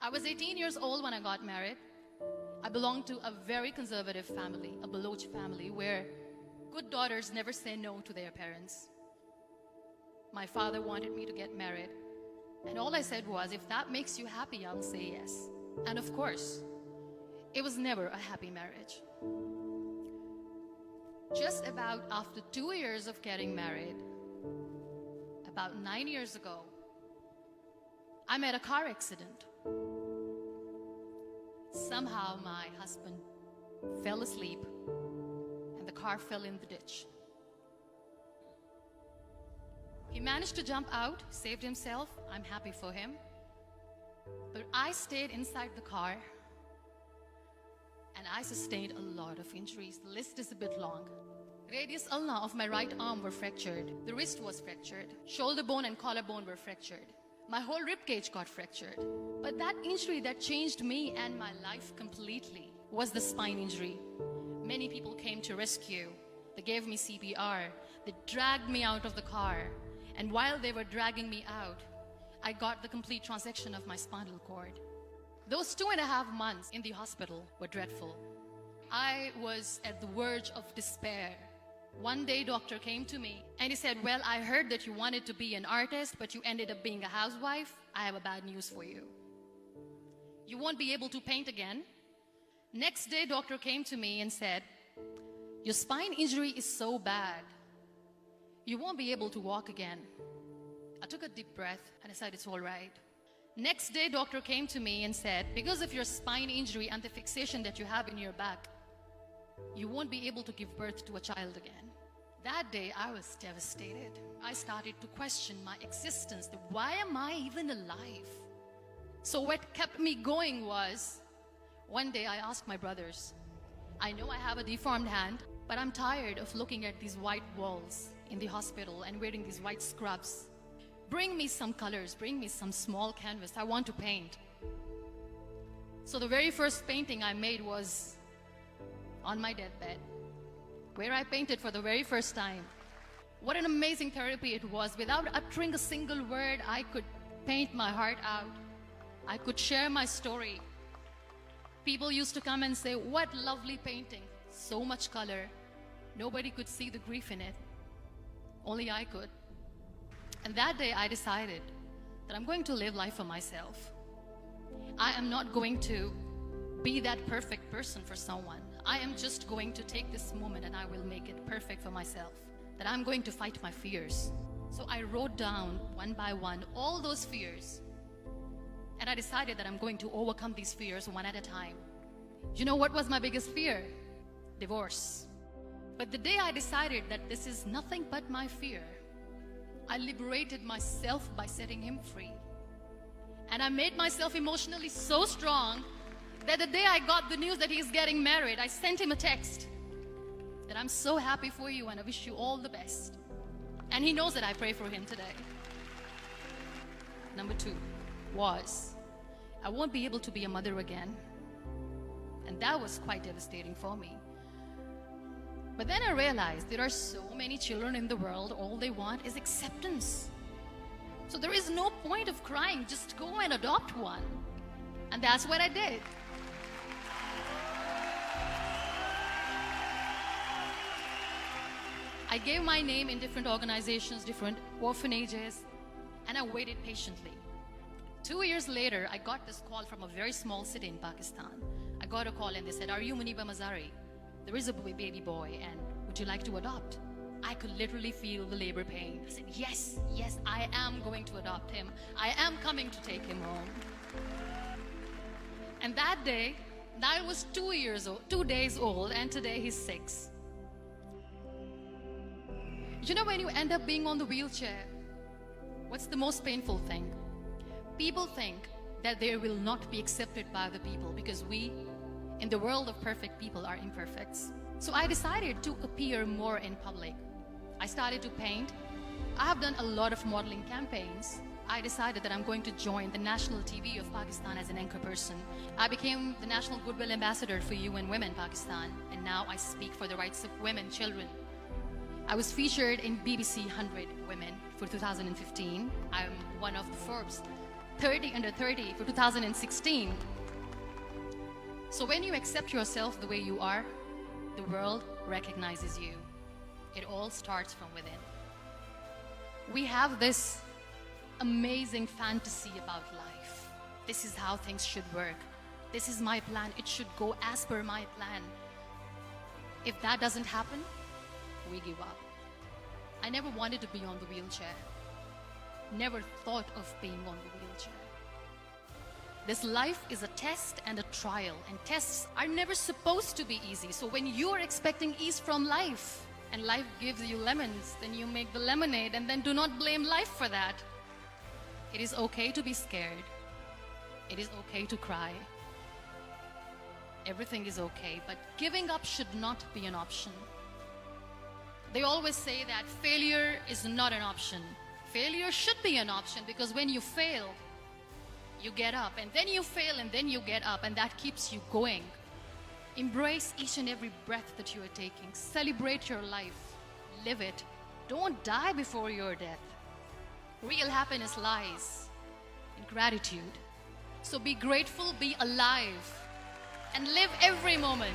I was 18 years old when I got married. I belonged to a very conservative family, a Baloch family, where good daughters never say no to their parents. My father wanted me to get married, and all I said was, if that makes you happy, I'll say yes. And of course, it was never a happy marriage. Just about after 2 years of getting married, about 9 years ago, I met a car accident. Somehow my husband fell asleep and the car fell in the ditch. He managed to jump out, saved himself. I'm happy for him. But I stayed inside the car and I sustained a lot of injuries. The list is a bit long. Radius ulna of my right arm were fractured. The wrist was fractured. Shoulder bone and collarbone were fractured. My whole rib cage got fractured. But that injury that changed me and my life completely was the spine injury. Many people came to rescue. They gave me CPR. They dragged me out of the car. And while they were dragging me out, I got the complete transection of my spinal cord. Those 2.5 months in the hospital were dreadful. I was at the verge of despair. One day, doctor came to me and he said, well, I heard that you wanted to be an artist, but you ended up being a housewife. I have a bad news for you. You won't be able to paint again. Next day, doctor came to me and said, your spine injury is so bad, you won't be able to walk again. I took a deep breath and I said, it's all right. Next day, doctor came to me and said, because of your spine injury and the fixation that you have in your back, you won't be able to give birth to a child again. That day, I was devastated. I started to question my existence. Why am I even alive? So what kept me going was, one day I asked my brothers, I know I have a deformed hand, but I'm tired of looking at these white walls in the hospital and wearing these white scrubs. Bring me some colors, bring me some small canvas. I want to paint. So the very first painting I made was on my deathbed, where I painted for the very first time. What an amazing therapy it was. Without uttering a single word, I could paint my heart out. I could share my story. People used to come and say, what lovely painting, so much color. Nobody could see the grief in it. Only I could. And that day I decided that I'm going to live life for myself. I am not going to be that perfect person for someone. I am just going to take this moment and I will make it perfect for myself. That I'm going to fight my fears. So I wrote down one by one all those fears. And I decided that I'm going to overcome these fears one at a time. You know what was my biggest fear? Divorce. But the day I decided that this is nothing but my fear, I liberated myself by setting him free. And I made myself emotionally so strong that the day I got the news that he's getting married, I sent him a text that I'm so happy for you and I wish you all the best. And he knows that I pray for him today. Number 2 was, I won't be able to be a mother again. And that was quite devastating for me. But then I realized there are so many children in the world, all they want is acceptance. So there is no point of crying, just go and adopt one. And that's what I did. I gave my name in different organizations, different orphanages, and I waited patiently. 2 years later, I got this call from a very small city in Pakistan. I got a call and they said, are you Muniba Mazari? There is a baby boy and would you like to adopt? I could literally feel the labor pain. I said, yes, I am going to adopt him. I am coming to take him home. And that day, I was 2 days old, and today he's 6. You know, when you end up being on the wheelchair, what's the most painful thing? People think that they will not be accepted by the people because we, in the world of perfect people, are imperfects. So I decided to appear more in public. I started to paint. I have done a lot of modeling campaigns. I decided that I'm going to join the national TV of Pakistan as an anchor person. I became the National Goodwill Ambassador for UN Women Pakistan, and now I speak for the rights of women, children. I was featured in BBC 100 Women for 2015. I'm one of the Forbes 30 under 30 for 2016. So when you accept yourself the way you are, the world recognizes you. It all starts from within. We have this amazing fantasy about life. This is how things should work. This is my plan. It should go as per my plan. If that doesn't happen, we give up. I never wanted to be on the wheelchair. Never thought of being on the wheelchair. This life is a test and a trial, and tests are never supposed to be easy. So when you are expecting ease from life, and life gives you lemons, then you make the lemonade, and then do not blame life for that. It is okay to be scared. It is okay to cry. Everything is okay, but giving up should not be an option. They always say that failure is not an option. Failure should be an option, because when you fail, you get up, and then you fail, and then you get up, and that keeps you going. Embrace each and every breath that you are taking. Celebrate your life. Live it. Don't die before your death. Real happiness lies in gratitude. So be grateful, be alive, and live every moment.